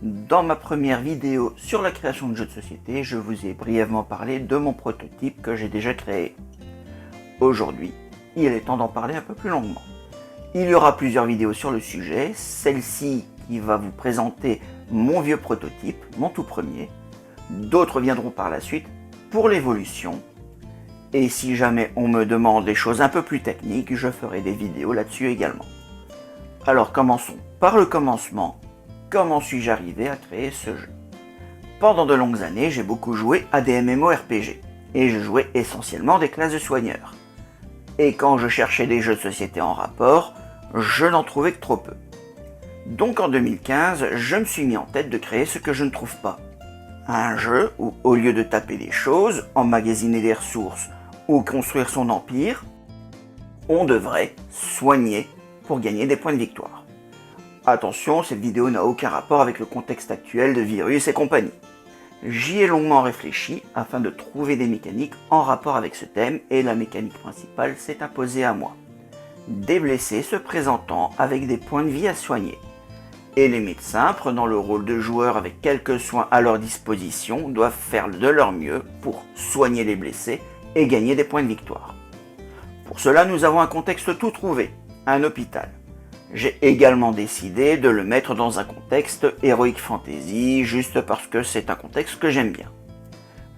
Dans ma première vidéo sur la création de jeux de société, je vous ai brièvement parlé de mon prototype que j'ai déjà créé. Aujourd'hui, il est temps d'en parler un peu plus longuement. Il y aura plusieurs vidéos sur le sujet, celle-ci qui va vous présenter mon vieux prototype, mon tout premier. D'autres viendront par la suite pour l'évolution. Et si jamais on me demande des choses un peu plus techniques, je ferai des vidéos là-dessus également. Alors commençons par le commencement. Comment suis-je arrivé à créer ce jeu? Pendant de longues années, j'ai beaucoup joué à des MMORPG, et je jouais essentiellement des classes de soigneurs. Et quand je cherchais des jeux de société en rapport, je n'en trouvais que trop peu. Donc en 2015, je me suis mis en tête de créer ce que je ne trouve pas. Un jeu où, au lieu de taper des choses, emmagasiner des ressources ou construire son empire, on devrait soigner pour gagner des points de victoire. Attention, cette vidéo n'a aucun rapport avec le contexte actuel de virus et compagnie. J'y ai longuement réfléchi afin de trouver des mécaniques en rapport avec ce thème et la mécanique principale s'est imposée à moi. Des blessés se présentant avec des points de vie à soigner. Et les médecins, prenant le rôle de joueurs avec quelques soins à leur disposition, doivent faire de leur mieux pour soigner les blessés et gagner des points de victoire. Pour cela, nous avons un contexte tout trouvé, un hôpital. J'ai également décidé de le mettre dans un contexte Heroic Fantasy, juste parce que c'est un contexte que j'aime bien.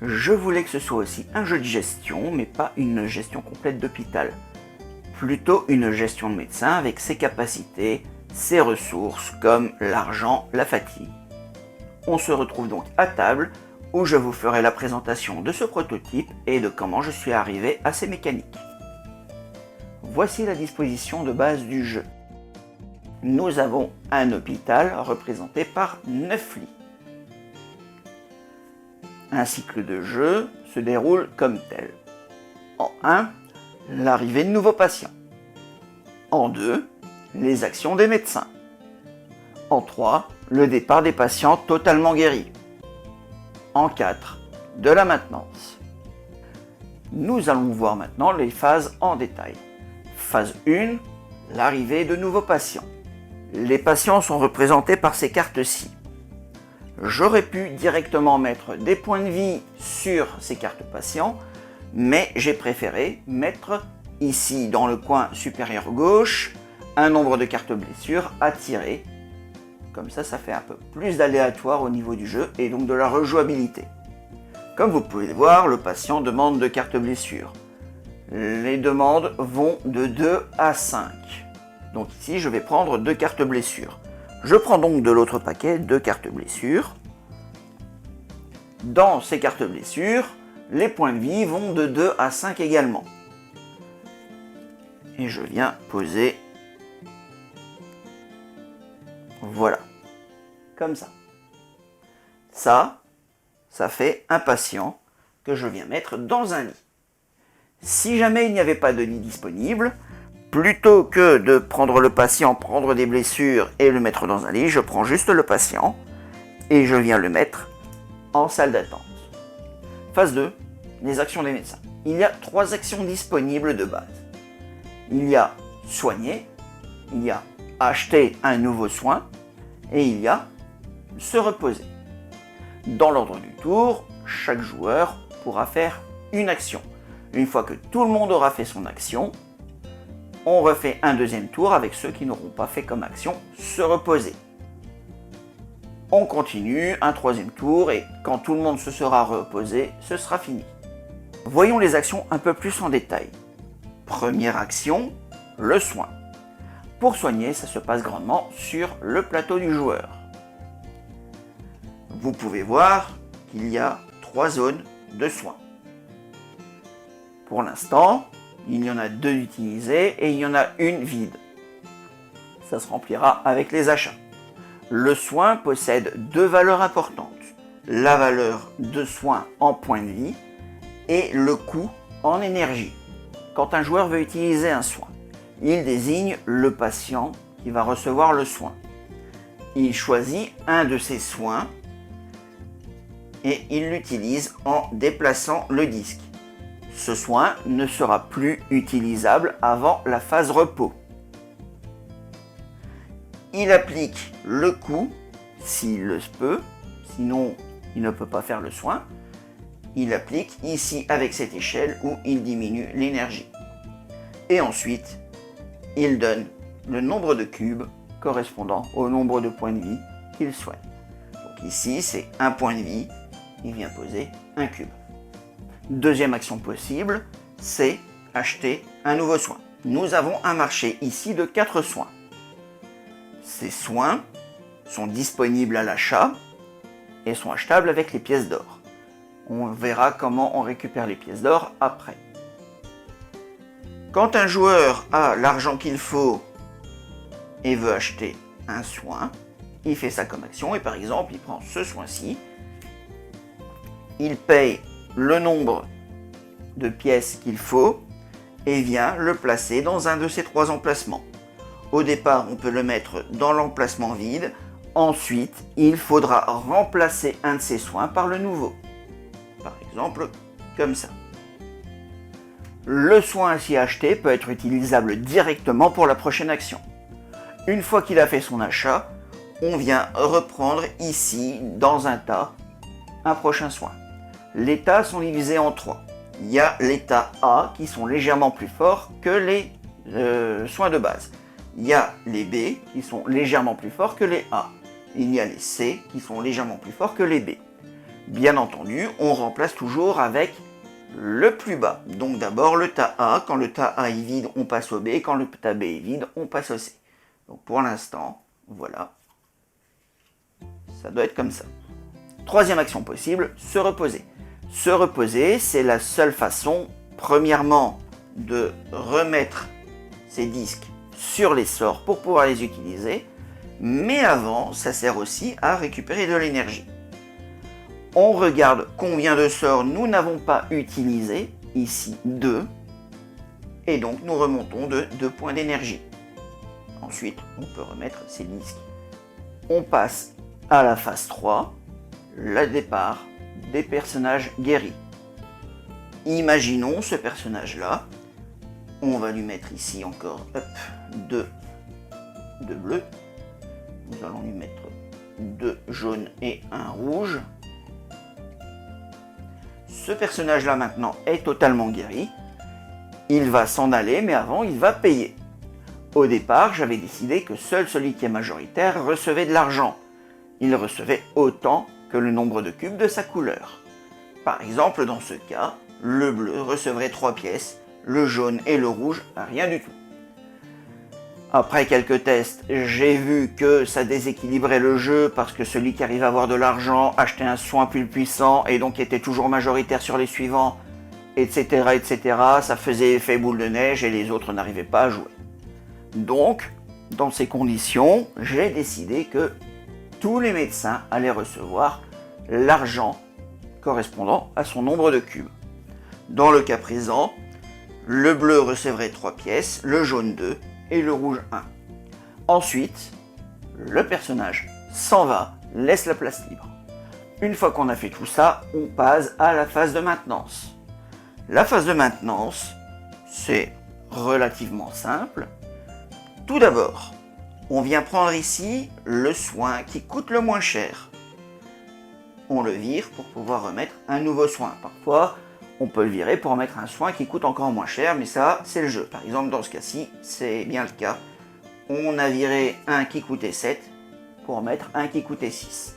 Je voulais que ce soit aussi un jeu de gestion, mais pas une gestion complète d'hôpital. Plutôt une gestion de médecin avec ses capacités, ses ressources, comme l'argent, la fatigue. On se retrouve donc à table, où je vous ferai la présentation de ce prototype et de comment je suis arrivé à ces mécaniques. Voici la disposition de base du jeu. Nous avons un hôpital représenté par 9 lits. Un cycle de jeu se déroule comme tel. En 1, l'arrivée de nouveaux patients. En 2, les actions des médecins. En 3, le départ des patients totalement guéris. En 4, de la maintenance. Nous allons voir maintenant les phases en détail. Phase 1, l'arrivée de nouveaux patients. Les patients sont représentés par ces cartes-ci. J'aurais pu directement mettre des points de vie sur ces cartes patients, mais j'ai préféré mettre ici dans le coin supérieur gauche un nombre de cartes blessures à tirer. Comme ça fait un peu plus d'aléatoire au niveau du jeu et donc de la rejouabilité. Comme vous pouvez le voir, le patient demande 2 cartes blessures. Les demandes vont de 2 à 5. Donc ici, je vais prendre 2 cartes blessures. Je prends donc de l'autre paquet 2 cartes blessures. Dans ces cartes blessures, les points de vie vont de 2 à 5 également. Et je viens poser. Voilà. Comme ça. Ça fait un patient que je viens mettre dans un lit. Si jamais il n'y avait pas de lit disponible, plutôt que de prendre le patient, prendre des blessures et le mettre dans un lit, je prends juste le patient et je viens le mettre en salle d'attente. Phase 2, les actions des médecins. Il y a 3 actions disponibles de base. Il y a soigner, il y a acheter un nouveau soin et il y a se reposer. Dans l'ordre du tour, chaque joueur pourra faire une action. Une fois que tout le monde aura fait son action, on refait un deuxième tour avec ceux qui n'auront pas fait comme action se reposer. On continue un troisième tour et quand tout le monde se sera reposé, ce sera fini. Voyons les actions un peu plus en détail. Première action, le soin. Pour soigner, ça se passe grandement sur le plateau du joueur. Vous pouvez voir qu'il y a 3 zones de soins. Pour l'instant, il y en a 2 utilisées et il y en a une vide. Ça se remplira avec les achats. Le soin possède 2 valeurs importantes. La valeur de soin en points de vie et le coût en énergie. Quand un joueur veut utiliser un soin, il désigne le patient qui va recevoir le soin. Il choisit un de ces soins et il l'utilise en déplaçant le disque. Ce soin ne sera plus utilisable avant la phase repos. Il applique le coup s'il le peut, sinon il ne peut pas faire le soin. Il applique ici avec cette échelle où il diminue l'énergie. Et ensuite, il donne le nombre de cubes correspondant au nombre de points de vie qu'il souhaite. Donc ici, c'est un point de vie, il vient poser un cube. Deuxième action possible, c'est acheter un nouveau soin. Nous avons un marché ici de 4 soins. Ces soins sont disponibles à l'achat et sont achetables avec les pièces d'or. On verra comment on récupère les pièces d'or après. Quand un joueur a l'argent qu'il faut et veut acheter un soin, il fait ça comme action et par exemple il prend ce soin-ci, il paye le nombre de pièces qu'il faut et vient le placer dans un de ces 3 emplacements. Au départ, on peut le mettre dans l'emplacement vide, ensuite il faudra remplacer un de ces soins par le nouveau. Par exemple, comme ça. Le soin ainsi acheté peut être utilisable directement pour la prochaine action. Une fois qu'il a fait son achat, on vient reprendre ici, dans un tas, un prochain soin. Les tas sont divisés en 3. Il y a les tas A qui sont légèrement plus forts que les soins de base. Il y a les B qui sont légèrement plus forts que les A. Il y a les C qui sont légèrement plus forts que les B. Bien entendu, on remplace toujours avec le plus bas. Donc d'abord le tas A, quand le tas A est vide, on passe au B, quand le tas B est vide, on passe au C. Donc pour l'instant, voilà, ça doit être comme ça. Troisième action possible, se reposer. Se reposer, c'est la seule façon, premièrement, de remettre ces disques sur les sorts pour pouvoir les utiliser, mais avant, ça sert aussi à récupérer de l'énergie. On regarde combien de sorts nous n'avons pas utilisés, ici 2, et donc nous remontons de 2 points d'énergie. Ensuite, on peut remettre ces disques. On passe à la phase 3, le départ des personnages guéris. Imaginons ce personnage-là, on va lui mettre ici encore 2 bleus, nous allons lui mettre 2 jaunes et 1 rouge. Ce personnage-là maintenant est totalement guéri. Il va s'en aller, mais avant, il va payer. Au départ, j'avais décidé que seul celui qui est majoritaire recevait de l'argent. Il recevait autant que le nombre de cubes de sa couleur. Par exemple, dans ce cas, le bleu recevrait 3 pièces, le jaune et le rouge, rien du tout. Après quelques tests, j'ai vu que ça déséquilibrait le jeu parce que celui qui arrivait à avoir de l'argent achetait un soin plus puissant et donc était toujours majoritaire sur les suivants, etc., etc. Ça faisait effet boule de neige et les autres n'arrivaient pas à jouer. Donc, dans ces conditions, j'ai décidé que tous les médecins allaient recevoir l'argent correspondant à son nombre de cubes. Dans le cas présent, le bleu recevrait 3 pièces, le jaune 2 et le rouge 1. Ensuite, le personnage s'en va, laisse la place libre. Une fois qu'on a fait tout ça, on passe à la phase de maintenance. La phase de maintenance, c'est relativement simple. Tout d'abord, on vient prendre ici le soin qui coûte le moins cher. On le vire pour pouvoir remettre un nouveau soin. Parfois, on peut le virer pour mettre un soin qui coûte encore moins cher, mais ça, c'est le jeu. Par exemple, dans ce cas-ci, c'est bien le cas. On a viré un qui coûtait 7 pour mettre un qui coûtait 6.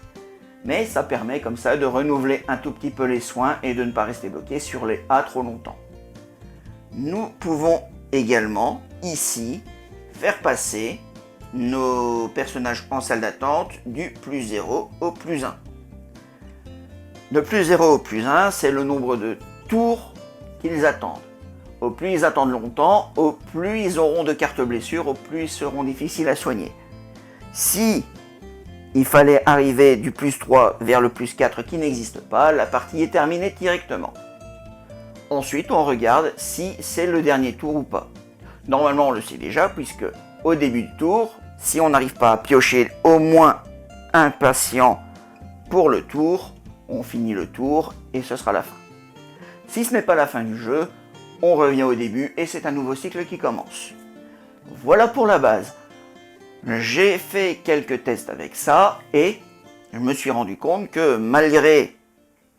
Mais ça permet comme ça de renouveler un tout petit peu les soins et de ne pas rester bloqué sur les A trop longtemps. Nous pouvons également, ici, faire passer nos personnages en salle d'attente du plus 0 au plus 1. De plus 0 au plus 1, c'est le nombre de tours qu'ils attendent. Au plus ils attendent longtemps, au plus ils auront de cartes blessures, au plus ils seront difficiles à soigner. Si il fallait arriver du plus 3 vers le plus 4 qui n'existe pas, la partie est terminée directement. Ensuite, on regarde si c'est le dernier tour ou pas. Normalement, on le sait déjà, puisque au début du tour, si on n'arrive pas à piocher au moins un patient pour le tour, on finit le tour et ce sera la fin. Si ce n'est pas la fin du jeu, on revient au début et c'est un nouveau cycle qui commence. Voilà pour la base. J'ai fait quelques tests avec ça et je me suis rendu compte que malgré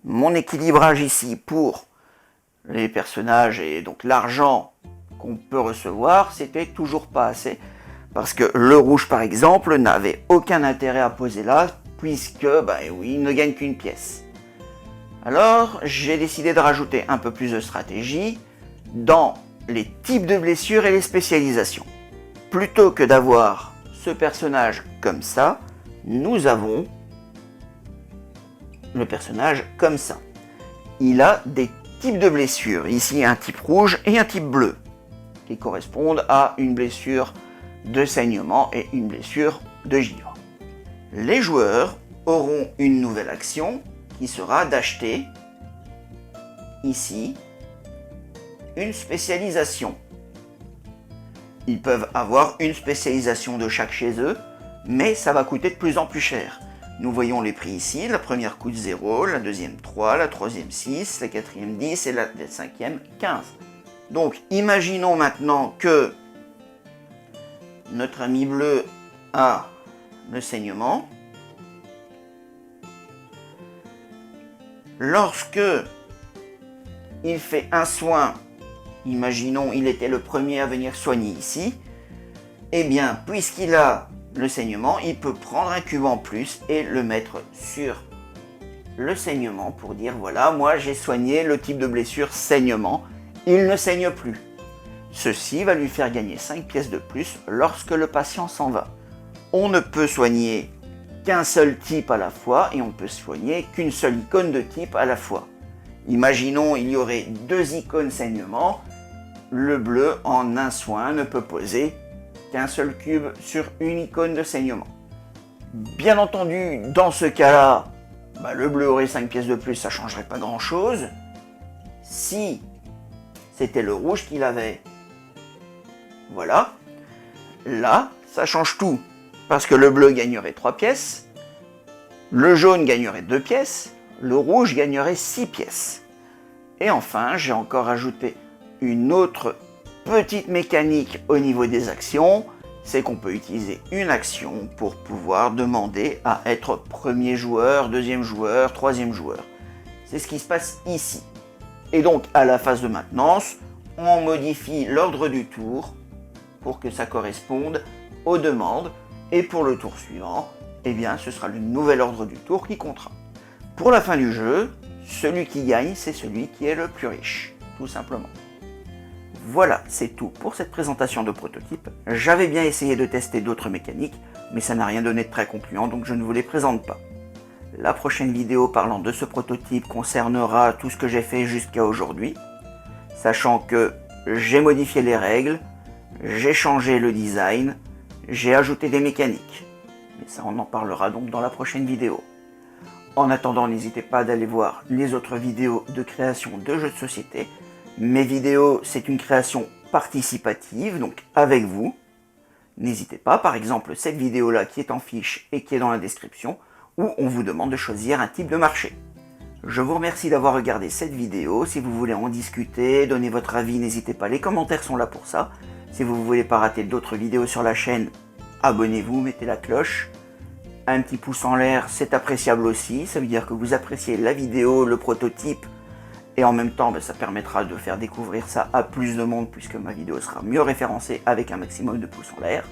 mon équilibrage ici pour les personnages et donc l'argent qu'on peut recevoir, c'était toujours pas assez. Parce que le rouge, par exemple, n'avait aucun intérêt à poser là, puisque, oui, il ne gagne qu'une pièce. Alors, j'ai décidé de rajouter un peu plus de stratégie dans les types de blessures et les spécialisations. Plutôt que d'avoir ce personnage comme ça, nous avons le personnage comme ça. Il a des types de blessures. Ici, un type rouge et un type bleu, qui correspondent à une blessure de saignement et une blessure de givre. Les joueurs auront une nouvelle action qui sera d'acheter ici une spécialisation. Ils peuvent avoir une spécialisation de chaque chez eux, mais ça va coûter de plus en plus cher. Nous voyons les prix ici, la première coûte 0, la deuxième 3, la troisième 6, la quatrième 10 et la cinquième 15. Donc imaginons maintenant que notre ami bleu a le saignement. Lorsque il fait un soin, imaginons il était le premier à venir soigner ici, eh bien puisqu'il a le saignement, il peut prendre un cube en plus et le mettre sur le saignement pour dire voilà, moi j'ai soigné le type de blessure saignement, il ne saigne plus. Ceci va lui faire gagner 5 pièces de plus lorsque le patient s'en va. On ne peut soigner qu'un seul type à la fois et on ne peut soigner qu'une seule icône de type à la fois. Imaginons il y aurait 2 icônes saignement, le bleu en un soin ne peut poser qu'un seul cube sur une icône de saignement. Bien entendu, dans ce cas-là, le bleu aurait 5 pièces de plus, ça ne changerait pas grand-chose. Si c'était le rouge qu'il avait, voilà, là, ça change tout. Parce que le bleu gagnerait 3 pièces, le jaune gagnerait 2 pièces, le rouge gagnerait 6 pièces. Et enfin, j'ai encore ajouté une autre petite mécanique au niveau des actions, c'est qu'on peut utiliser une action pour pouvoir demander à être premier joueur, deuxième joueur, troisième joueur. C'est ce qui se passe ici. Et donc, à la phase de maintenance, on modifie l'ordre du tour pour que ça corresponde aux demandes. Et pour le tour suivant, eh bien, ce sera le nouvel ordre du tour qui comptera. Pour la fin du jeu, celui qui gagne, c'est celui qui est le plus riche, tout simplement. Voilà, c'est tout pour cette présentation de prototype. J'avais bien essayé de tester d'autres mécaniques, mais ça n'a rien donné de très concluant, donc je ne vous les présente pas. La prochaine vidéo parlant de ce prototype concernera tout ce que j'ai fait jusqu'à aujourd'hui, sachant que j'ai modifié les règles, j'ai changé le design, j'ai ajouté des mécaniques. Mais ça, on en parlera donc dans la prochaine vidéo. En attendant, n'hésitez pas d'aller voir les autres vidéos de création de jeux de société. Mes vidéos, c'est une création participative, donc avec vous. N'hésitez pas, par exemple, cette vidéo-là qui est en fiche et qui est dans la description, où on vous demande de choisir un type de marché. Je vous remercie d'avoir regardé cette vidéo. Si vous voulez en discuter, donner votre avis, n'hésitez pas, les commentaires sont là pour ça. Si vous ne voulez pas rater d'autres vidéos sur la chaîne, abonnez-vous, mettez la cloche. Un petit pouce en l'air, c'est appréciable aussi. Ça veut dire que vous appréciez la vidéo, le prototype. Et en même temps, ça permettra de faire découvrir ça à plus de monde puisque ma vidéo sera mieux référencée avec un maximum de pouces en l'air.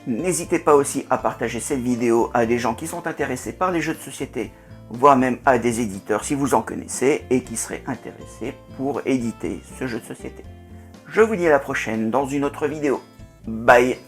N'hésitez pas aussi à partager cette vidéo à des gens qui sont intéressés par les jeux de société, voire même à des éditeurs si vous en connaissez et qui seraient intéressés pour éditer ce jeu de société. Je vous dis à la prochaine dans une autre vidéo. Bye!